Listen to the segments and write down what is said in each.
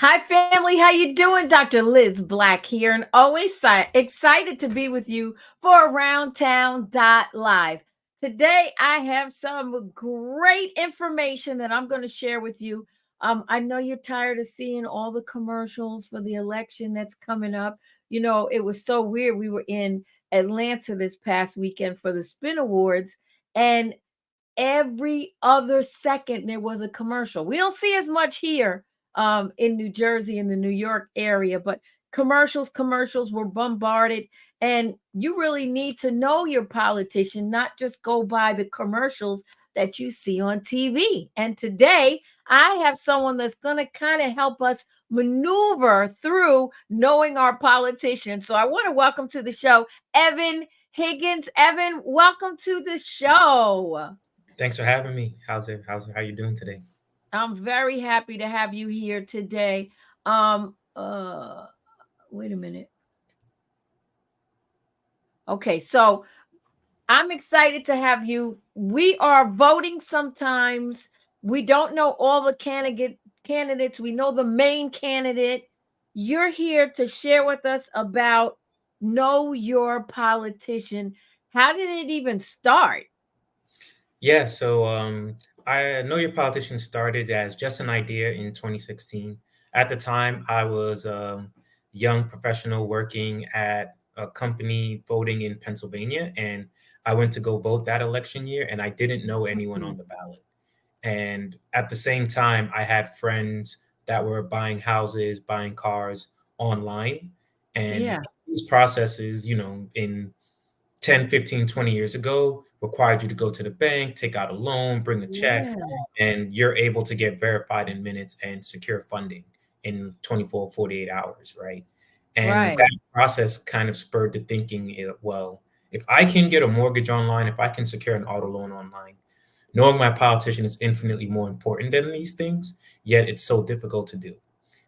Hi, family. How you doing? Dr. Liz Black here, and always excited to be with you for Around Town Live. Today, I have some great information that I'm going to share with you. I know you're tired of seeing all the commercials for the election that's coming up. You know, it was so weird. We were in Atlanta this past weekend for the Spin Awards, and every other second there was a commercial. We don't see as much here in New Jersey, in the New York area, but commercials were bombarded. And you really need to know your politician, not just go by the commercials that you see on TV. And today I have someone that's going to kind of help us maneuver through knowing our politician. So I want to welcome to the show Evan Higgins. Evan, welcome to the show. Thanks for having me. How you doing today? I'm very happy to have you here today. Wait a minute. Okay, so I'm excited to have you. We are voting sometimes. We don't know all the candidates. We know the main candidate. You're here to share with us about Know Your Politician. How did it even start? Yeah, so I Know Your Politician started as just an idea in 2016. At the time, I was a young professional working at a company voting in Pennsylvania, and I went to go vote that election year, and I didn't know anyone on the ballot. And at the same time, I had friends that were buying houses, buying cars online. And these processes, in 10, 15, 20 years ago required you to go to the bank, take out a loan, bring a check, and you're able to get verified in minutes and secure funding in 24, 48 hours, right? And that process kind of spurred the thinking, well, if I can get a mortgage online, if I can secure an auto loan online, knowing my politician is infinitely more important than these things, yet it's so difficult to do.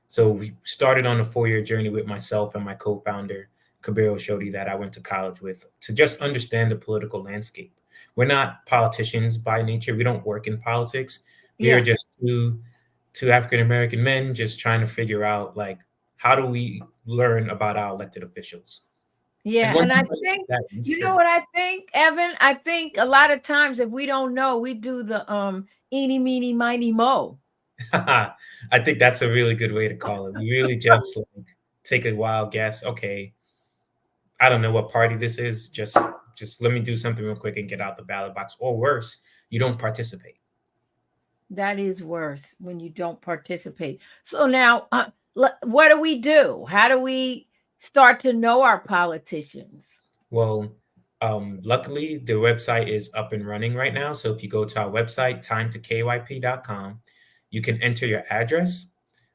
So we started on a 4-year journey with myself and my co-founder, Kabir Oshodi, that I went to college with, to just understand the political landscape. We're not politicians by nature. We don't work in politics. We are just two African-American men just trying to figure out, like, how do we learn about our elected officials? Yeah, and I think, you know what I think, Evan? I think a lot of times if we don't know, we do the eeny, meeny, miny, mo. I think that's a really good way to call it. We really just like take a wild guess. Okay, I don't know what party this is. Just let me do something real quick and get out the ballot box. Or worse, you don't participate. That is worse when you don't participate. So now, what do we do? How do we start to know our politicians? Well, luckily, the website is up and running right now. So if you go to our website, timetokyp.com, you can enter your address.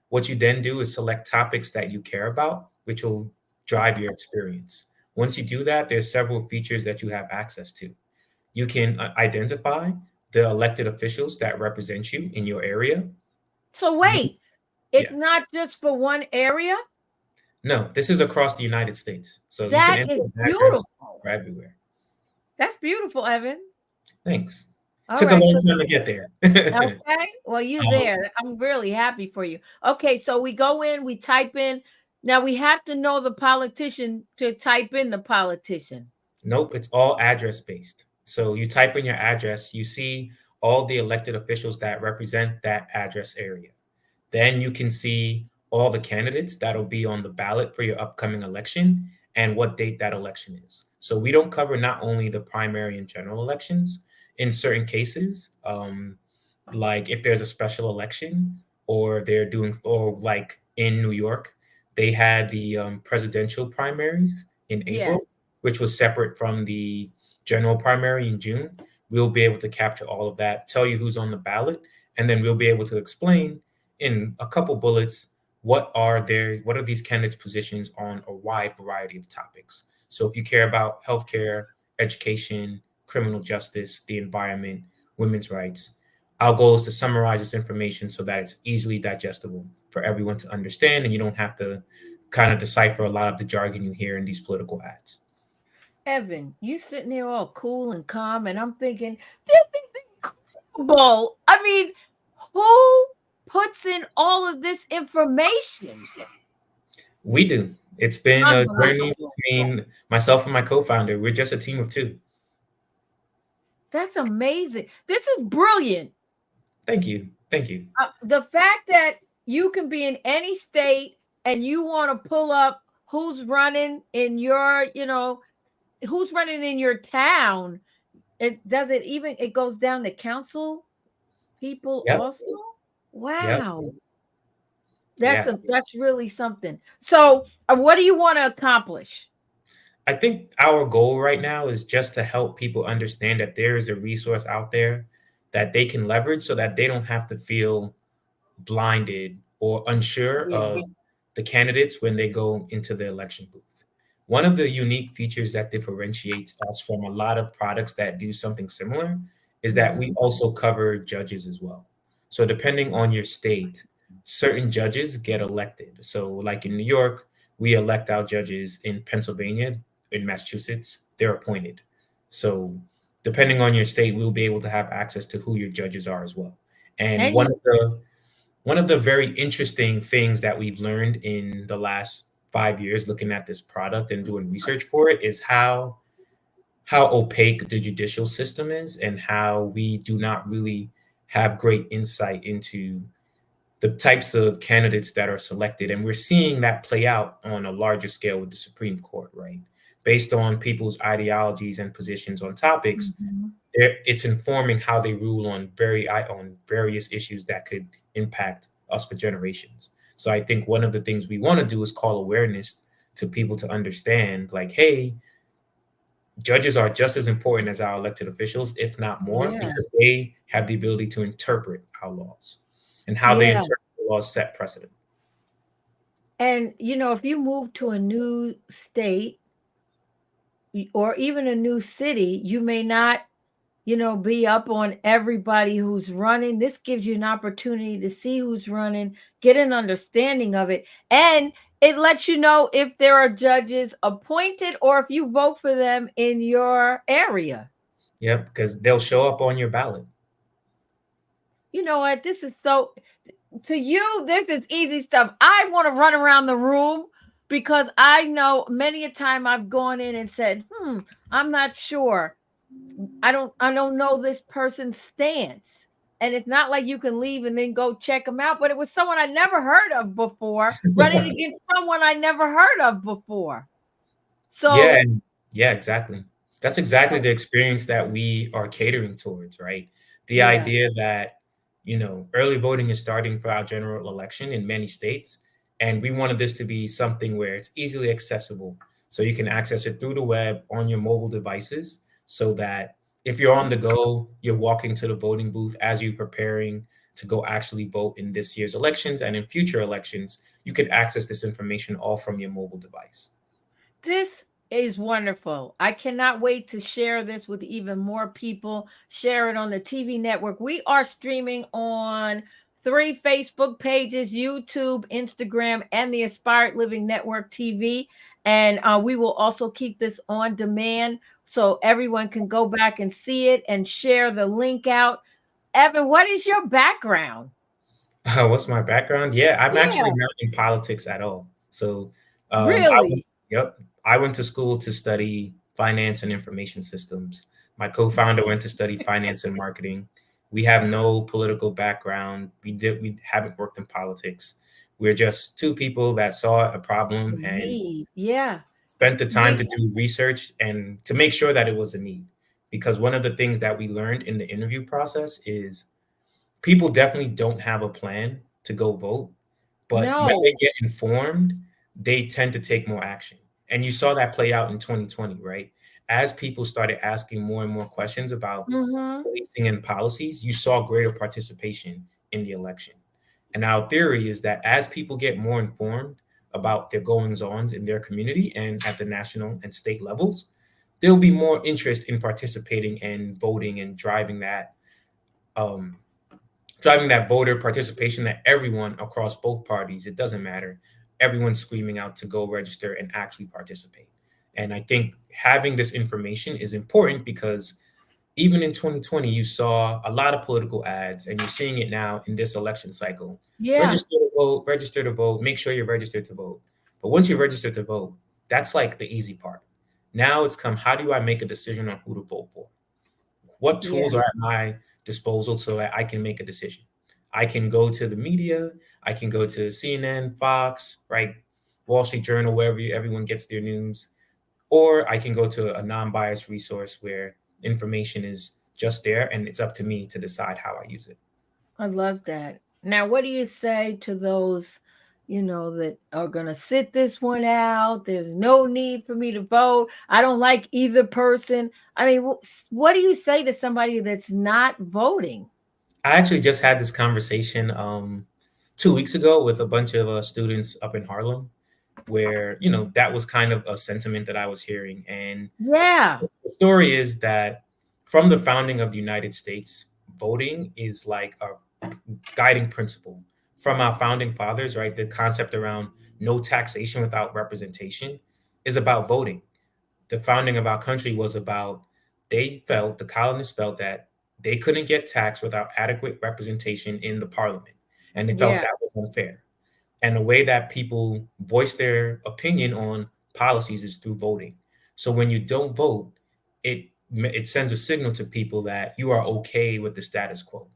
What you then do is select topics that you care about, which will drive your experience. Once you do that, there's several features that you have access to. You can identify the elected officials that represent you in your area. So wait, it's not just for one area? No, this is across the United States. So that you can enter beautiful for everywhere. That's beautiful, Evan. Thanks. Took a long time to get there. Okay. Well, you're there. I'm really happy for you. Okay. So we go in, we type in. Now we have to know the politician to type in the politician. Nope. It's all address based. So you type in your address, you see all the elected officials that represent that address area. Then you can see all the candidates that'll be on the ballot for your upcoming election and what date that election is. So we don't cover not only the primary and general elections. In certain cases, like if there's a special election or they're doing, or like in New York, they had the presidential primaries in Yes. April, which was separate from the general primary in June. We'll be able to capture all of that, tell you who's on the ballot, and then we'll be able to explain in a couple bullets what are these candidates' positions on a wide variety of topics. So if you care about healthcare, education, criminal justice, the environment, women's rights, our goal is to summarize this information so that it's easily digestible for everyone to understand, and you don't have to kind of decipher a lot of the jargon you hear in these political ads. Evan, you sitting there all cool and calm, and I'm thinking, this is incredible. I mean, who puts in all of this information? We do. It's been a journey Unbelievable. between myself and my co-founder. We're just a team of two. That's amazing. This is brilliant. Thank you. Thank you. The fact that you can be in any state and you want to pull up who's running in your, who's running in your town. It goes down to council people Yep. also. Yep. Wow. Yeah. That's really something. So, what do you want to accomplish? I think our goal right now is just to help people understand that there is a resource out there that they can leverage so that they don't have to feel blinded or unsure of Yes. the candidates when they go into the election booth. One of the unique features that differentiates us from a lot of products that do something similar is that we Mhm. also cover judges as well. So, depending on your state, certain judges get elected. So, like in New York, we elect our judges. In Pennsylvania, in Massachusetts, they're appointed. So, depending on your state, we'll be able to have access to who your judges are as well. And And one of the very interesting things that we've learned in the last 5 years looking at this product and doing research for it is how opaque the judicial system is and how we do not really have great insight into the types of candidates that are selected. And we're seeing that play out on a larger scale with the Supreme Court, right? Based on people's ideologies and positions on topics, Mhm. it's informing how they rule on various issues that could impact us for generations. So I think one of the things we want to do is call awareness to people to understand, like, hey, judges are just as important as our elected officials, if not more, Yeah. because they have the ability to interpret our laws, and how they Yeah. interpret the laws set precedent. And if you move to a new state or even a new city, you may not be up on everybody who's running. This gives you an opportunity to see who's running, get an understanding of it, and it lets you know if there are judges appointed or if you vote for them in your area. Yep, because they'll show up on your ballot. You know what? This is so to you, this is easy stuff. I want to run around the room because I know many a time I've gone in and said, I'm not sure. I don't know this person's stance. And it's not like you can leave and then go check them out, but it was someone I never heard of before running against someone I never heard of before. Yeah, So, yeah, exactly. That's exactly so the experience that we are catering towards, right? The yeah. idea that, early voting is starting for our general election in many states, and we wanted this to be something where it's easily accessible. So you can access it through the web on your mobile devices so that if you're on the go, you're walking to the voting booth as you're preparing to go actually vote in this year's elections and in future elections, you could access this information all from your mobile device. This is wonderful. I cannot wait to share this with even more people. Share it on the TV network. We are streaming on 3 Facebook pages: YouTube, Instagram, and the Aspired Living Network TV. And we will also keep this on demand so everyone can go back and see it and share the link out. Evan, what is your background? What's my background? Yeah, I'm actually Yeah, not in politics at all. So, really. yep, I went to school to study finance and information systems. My co-founder went to study finance and marketing. We have no political background. We haven't worked in politics. We're just two people that saw a problem and Indeed. Yeah. spent the time to They do research and to make sure that it was a need. Because one of the things that we learned in the interview process is people definitely don't have a plan to go vote, but when they no. get informed, they tend to take more action. And you saw that play out in 2020, right? As people started asking more and more questions about Mhm. policing and policies, you saw greater participation in the election. And our theory is that as people get more informed about their goings ons in their community and at the national and state levels, there'll be more interest in participating and voting and um, driving that voter participation that everyone across both parties, it doesn't matter, everyone's screaming out to go register and actually participate. And I think having this information is important because even in 2020, you saw a lot of political ads, and you're seeing it now in this election cycle. Yeah. Register to vote, make sure you're registered to vote. But once you're registered to vote, that's like the easy part. Now it's come, how do I make a decision on who to vote for? What Yeah. tools are at my disposal so that I can make a decision? I can go to the media, I can go to CNN, Fox, right? Wall Street Journal, wherever everyone gets their news, or I can go to a non-biased resource where information is just there and it's up to me to decide how I use it. I love that. Now, what do you say to those, that are going to sit this one out? There's no need for me to vote. I don't like either person. I mean, what do you say to somebody that's not voting? I actually just had this conversation 2 weeks ago with a bunch of students up in Harlem, where that was kind of a sentiment that I was hearing. And Yeah. the story is that from the founding of the United States, voting is like a guiding principle from our founding fathers, right? The concept around no taxation without representation is about voting. The founding of our country was about, the colonists felt that they couldn't get taxed without adequate representation in the parliament. And they felt Yeah. that was unfair. And the way that people voice their opinion on policies is through voting. So when you don't vote, it sends a signal to people that you are okay with the status quo,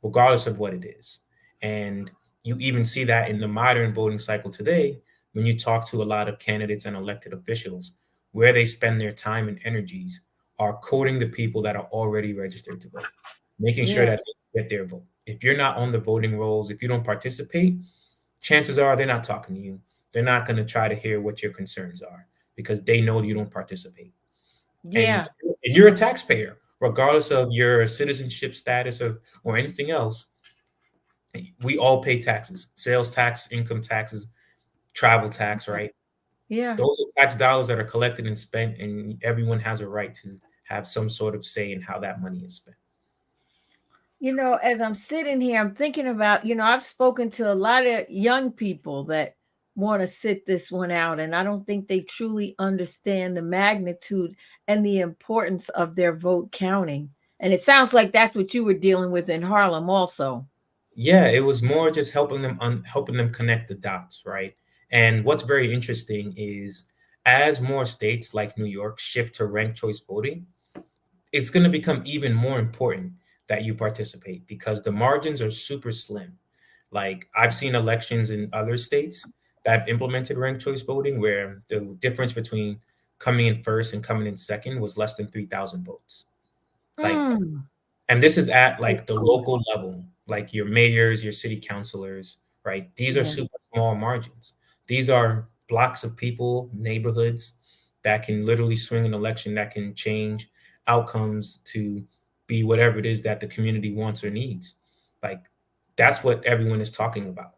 regardless of what it is. And you even see that in the modern voting cycle today when you talk to a lot of candidates and elected officials, where they spend their time and energies are coding the people that are already registered to vote, making sure that Yes. they get their vote. If you're not on the voting rolls, if you don't participate, chances are they're not talking to you. They're not going to try to hear what your concerns are because they know you don't participate. And, Yeah. and you're a taxpayer, regardless of your citizenship status or anything else. We all pay taxes, sales tax, income taxes, travel tax, right? Yeah. Those are tax dollars that are collected and spent, and everyone has a right to have some sort of say in how that money is spent. As I'm sitting here, I'm thinking about, I've spoken to a lot of young people that want to sit this one out, and I don't think they truly understand the magnitude and the importance of their vote counting. And it sounds like that's what you were dealing with in Harlem also. Yeah, it was more just helping them connect the dots, right? And what's very interesting is as more states like New York shift to ranked choice voting, it's going to become even more important that you participate because the margins are super slim. Like I've seen elections in other states that have implemented ranked choice voting where the difference between coming in first and coming in second was less than 3,000 votes. Like, Mm, and this is at that's like the good. local level, like your mayors, your city councilors, right? These are Yeah. super small margins. These are blocks of people, neighborhoods that can literally swing an election that can change outcomes to be whatever it is that the community wants or needs. Like that's what everyone is talking about.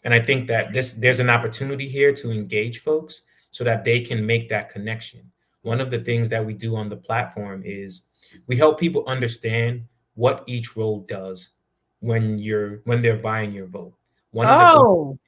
And I think that there's an opportunity here to engage folks so that they can make that connection. One of the things that we do on the platform is we help people understand what each role does when they're buying your vote. One of the things Oh,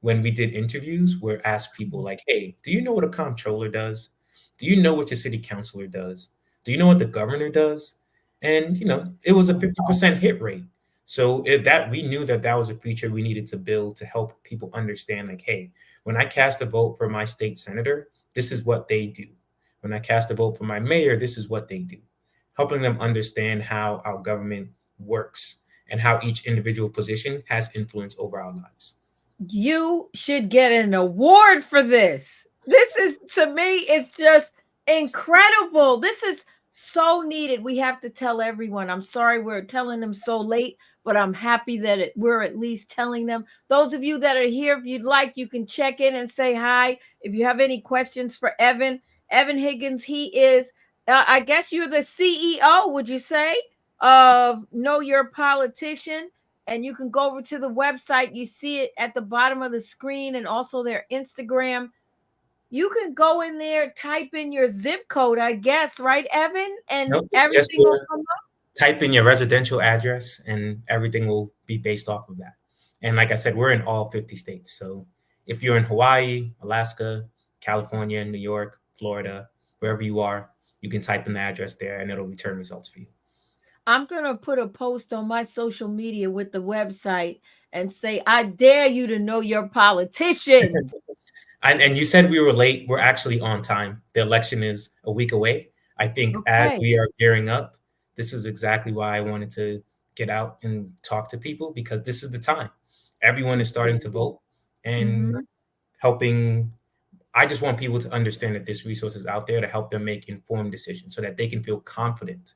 when we did interviews, we're asked people like, "Hey, do you know what a comptroller does? Do you know what your city councilor does? Do you know what the governor does?" And it was a 50% hit rate. So that we knew that that was a feature we needed to build to help people understand, like, hey, when I cast a vote for my state senator, this is what they do. When I cast a vote for my mayor, this is what they do. Helping them understand how our government works and how each individual position has influence over our lives. You should get an award for this. This is, to me, it's just incredible. This is so needed. We have to tell everyone. I'm sorry we're telling them so late, but I'm happy that we're at least telling them. Those of you that are here, if you'd like, you can check in and say hi. If you have any questions for Evan Higgins, he is, I guess you're the CEO, would you say, of Know Your Politician? And you can go over to the website. You see it at the bottom of the screen and also their Instagram. You can go in there, type in your zip code, I guess, right, Evan? And Nope, just everything will come up. type in your residential address and everything will be based off of that. And like I said, we're in all 50 states. So if you're in Hawaii, Alaska, California, New York, Florida, wherever you are, you can type in the address there and it'll return results for you. I'm going to put a post on my social media with the website and say, I dare you to know your politicians. And you said we were late. We're actually on time. The election is a week away. I think as Okay. we are gearing up, this is exactly why I wanted to get out and talk to people because this is the time. Everyone is starting to vote and Mm-hmm. helping. I just want people to understand that this resource is out there to help them make informed decisions so that they can feel confident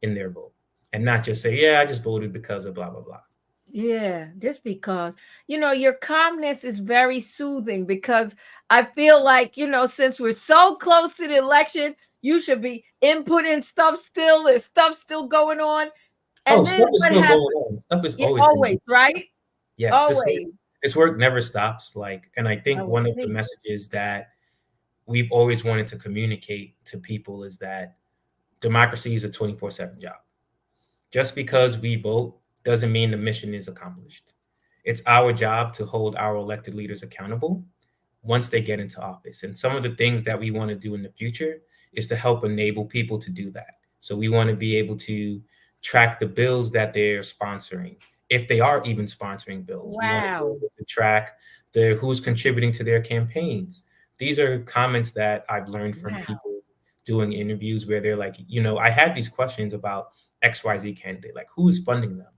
in their vote and not just say, yeah, I just voted because of blah, blah, blah. Yeah, just because, your calmness is very soothing because I feel like, since we're so close to the election, you should be inputting stuff still. There's stuff still going on. Oh, And then stuff is what still going happens? on. Stuff is Yeah, always going on. always, right? Yes, Always. this work never stops. Like, and I I think would one of the think. messages that we've always wanted to communicate to people is that democracy is a 24/7 job. Just because we vote doesn't mean the mission is accomplished. It's our job to hold our elected leaders accountable once they get into office. And some of the things that we want to do in the future is to help enable people to do that. So we want to be able to track the bills that they're sponsoring, if they are even sponsoring bills. We want to be Wow. able to track the who's contributing to their campaigns. These are comments that I've learned from Wow. people doing interviews where they're like, I had these questions about XYZ candidate, like who's funding them,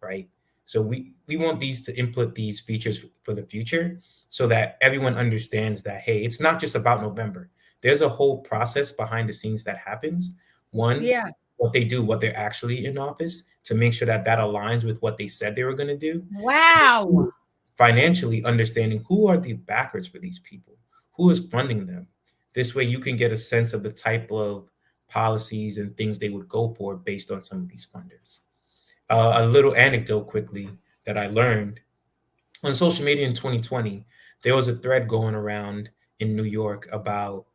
right? So we want these to input these features for the future so that everyone understands that hey, it's not just about November. There's a whole process behind the scenes that happens. One, Yeah. what they do, what they're actually in office, to make sure that that aligns with what they said they were going to do. Wow. Financially understanding who are the backers for these people, who is funding them. This way, you can get a sense of the type of policies and things they would go for based on some of these funders. A little anecdote quickly that I learned on social media in 2020, there was a thread going around in New York about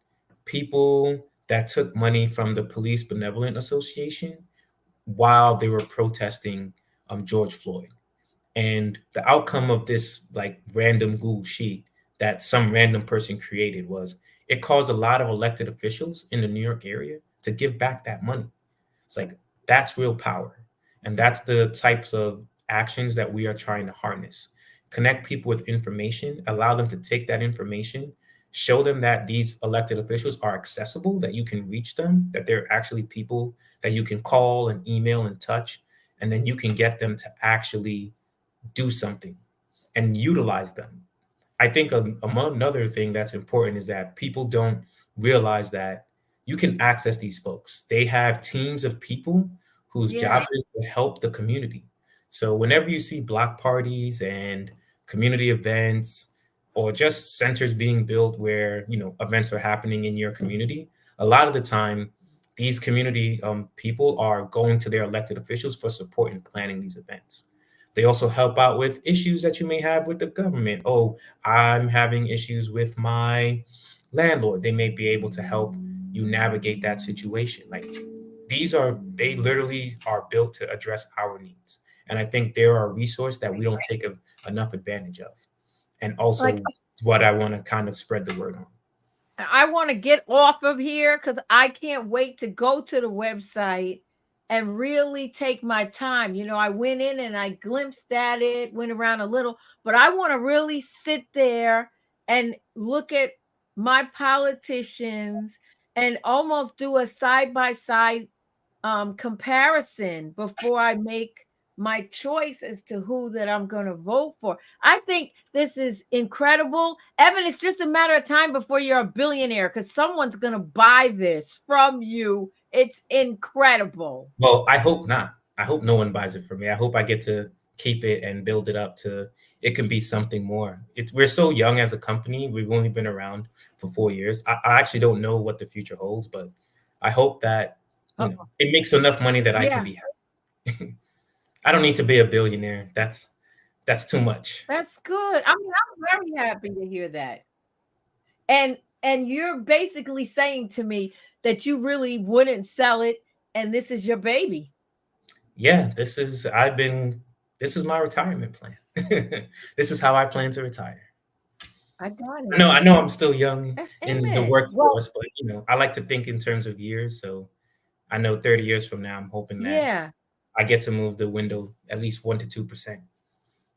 people that took money from the Police Benevolent Association while they were protesting George Floyd. And the outcome of this like random Google sheet that some random person created was it caused a lot of elected officials in the New York area to give back that money. It's like that's real power. And that's the types of actions that we are trying to harness. Connect people with information, allow them to take that information, show them that these elected officials are accessible, that you can reach them, that they're actually people that you can call and email and touch, and then you can get them to actually do something and utilize them. I think another thing that's important is that people don't realize that you can access these folks. They have teams of people whose Yeah. job is to help the community. So whenever you see block parties and community events or just centers being built where events are happening in your community, a lot of the time these community people are going to their elected officials for support in planning these events. They also help out with issues that you may have with the government. Oh, I'm having issues with my landlord. They may be able to help you navigate that situation. Like they literally are built to address our needs. And I think they're a resource that we don't take enough advantage of. And Like, also what I want to kind of spread the word on. I want to get off of here because I can't wait to go to the website and really take my time. I went in and I glimpsed at it, went around a little, but I want to really sit there and look at my politicians and almost do a side by side comparison before I make my choice as to who that I'm going to vote for. I think this is incredible. Evan, it's just a matter of time before you're a billionaire because someone's going to buy this from you. It's incredible. Well, I hope not. I hope no one buys it for me. I hope I get to keep it and build it up to it can be something more. We're so young as a company. We've only been around for 4 years. I actually don't know what the future holds, but I hope that Uh-oh. it makes enough money that I can Yeah, be happy. I don't need to be a billionaire. That's too much. that's good. I mean, I'm very happy to hear that. And you're basically saying to me that you really wouldn't sell it and this is your baby. Yeah, this is my retirement plan. This is how I plan to retire. I got I it. know I know I'm still young That's in the amen. Well, workforce, but I like to think in terms of years. So I know 30 years from now, I'm hoping that yeah. I get to move the window at least 1 to 2%,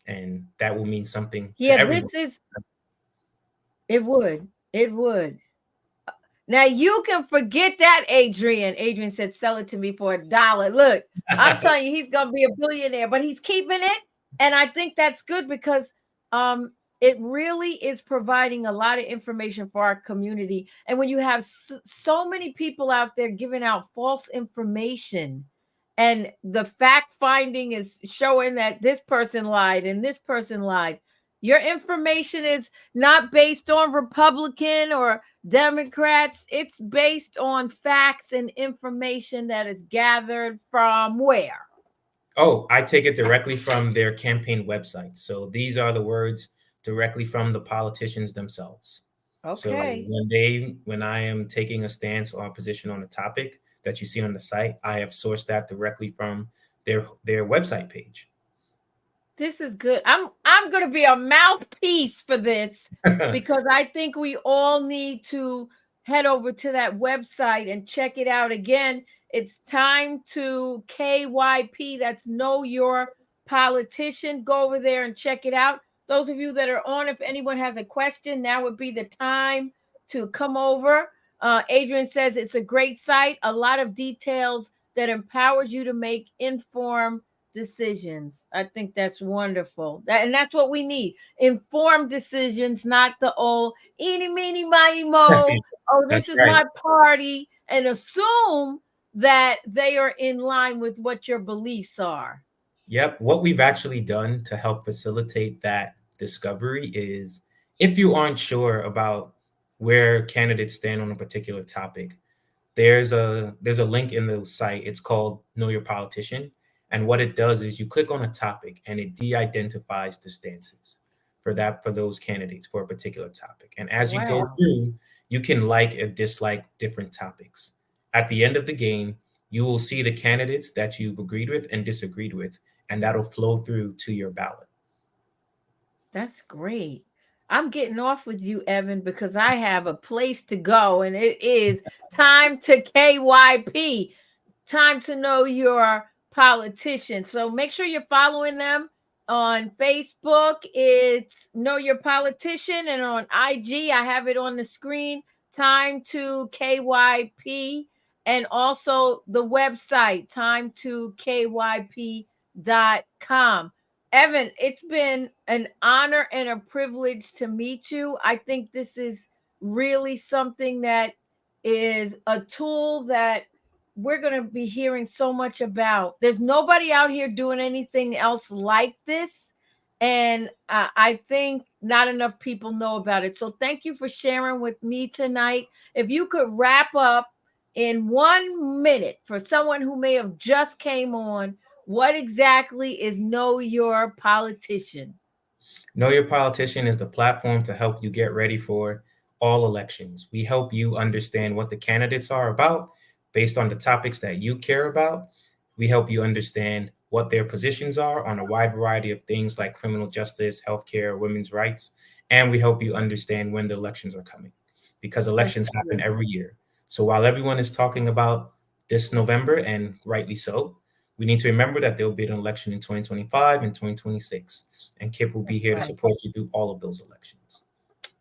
and that will mean something to Yeah, everyone. this is it would. It would. Now you can forget that, Adrian. Adrian said, sell it to me for $1. Look, I'm telling you, he's gonna be a billionaire, but he's keeping it. And I think that's good because um it really is providing a lot of information for our community. And when you have so many people out there giving out false information, and the fact finding is showing that this person lied and this person lied, your information is not based on Republican or Democrats. It's based on facts and information that is gathered from where? Oh, I take it directly from their campaign websites. So these are the words directly from the politicians themselves. So Okay. when I am taking a stance or a position on a topic that you see on the site, I have sourced that directly from their website page. This is good. I'm going to be a mouthpiece for this because I think we all need to head over to that website and check it out again. It's time to KYP. That's Know Your Politician. Go over there and check it out. Those of you that are on, if anyone has a question, now would be the time to come over. Adrian says it's a great site, a lot of details that empowers you to make informed decisions. I think that's wonderful. And that's what we need. Informed decisions, not the old eeny, meeny, miny, mo. Oh, That's this is right. my party. And assume that they are in line with what your beliefs are. Yep. What we've actually done to help facilitate that discovery is if you aren't sure about where candidates stand on a particular topic, there's a link in the site. It's called Know Your Politician. And what it does is you click on a topic and it de-identifies the stances for those candidates for a particular topic. And as you go Wow. through, you can like or dislike different topics. At the end of the game, you will see the candidates that you've agreed with and disagreed with, and that'll flow through to your ballot. That's great. I'm getting off with you, Evan, because I have a place to go, and it is time to KYP. Time to know your politician. So make sure you're following them on Facebook. It's Know Your Politician, and on IG, I have it on the screen. Time to KYP, and also the website, time to KYP.com. Evan, it's been an honor and a privilege to meet you. I think this is really something that is a tool that we're going to be hearing so much about. There's nobody out here doing anything else like this. And I think not enough people know about it. So thank you for sharing with me tonight. If you could wrap up in 1 minute for someone who may have just came on, what exactly is Know Your Politician? Know Your Politician is the platform to help you get ready for all elections. We help you understand what the candidates are about based on the topics that you care about. We help you understand what their positions are on a wide variety of things like criminal justice, healthcare, women's rights. And we help you understand when the elections are coming because That's elections happen good. every year. So while everyone is talking about this November, and rightly so, we need to remember that there will be an election in 2025 and 2026, and KIP will be That's here to right. support you through all of those elections.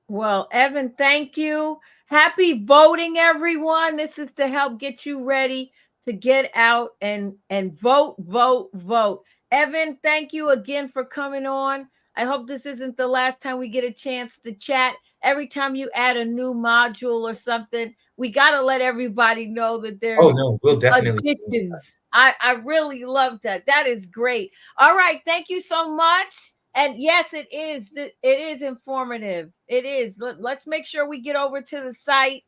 Well, Evan, thank you. Happy voting, everyone. This is to help get you ready to get out and vote, vote, vote. Evan, thank you again for coming on. I hope this isn't the last time we get a chance to chat. Every time you add a new module or something, we got to let everybody know that Oh there's no, we'll definitely stay in touch. additions. I really love that. That is great. All right, thank you so much. And yes, it is informative. It is. Let's make sure we get over to the site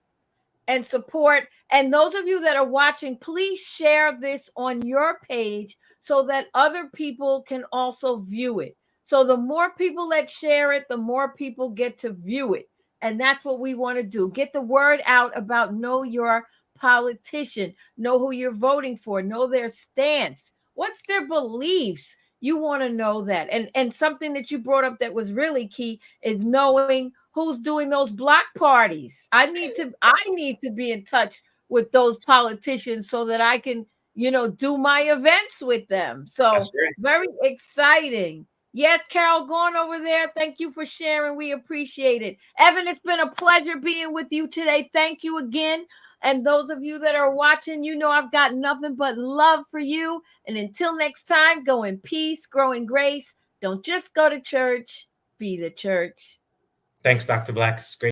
and support. And those of you that are watching, please share this on your page so that other people can also view it. So the more people that share it, the more people get to view it. And that's what we want to do. Get the word out about know your politician, know who you're voting for, know their stance, what's their beliefs. You want to know that. And something that you brought up that was really key is knowing who's doing those block parties. I need to be in touch with those politicians so that I can, do my events with them. That's So great. very exciting. Yes, Carol, going over there. Thank you for sharing. We appreciate it. Evan, it's been a pleasure being with you today. Thank you again. And those of you that are watching, I've got nothing but love for you. And until next time, go in peace, grow in grace. Don't just go to church, be the church. Thanks, Dr. Black. It's great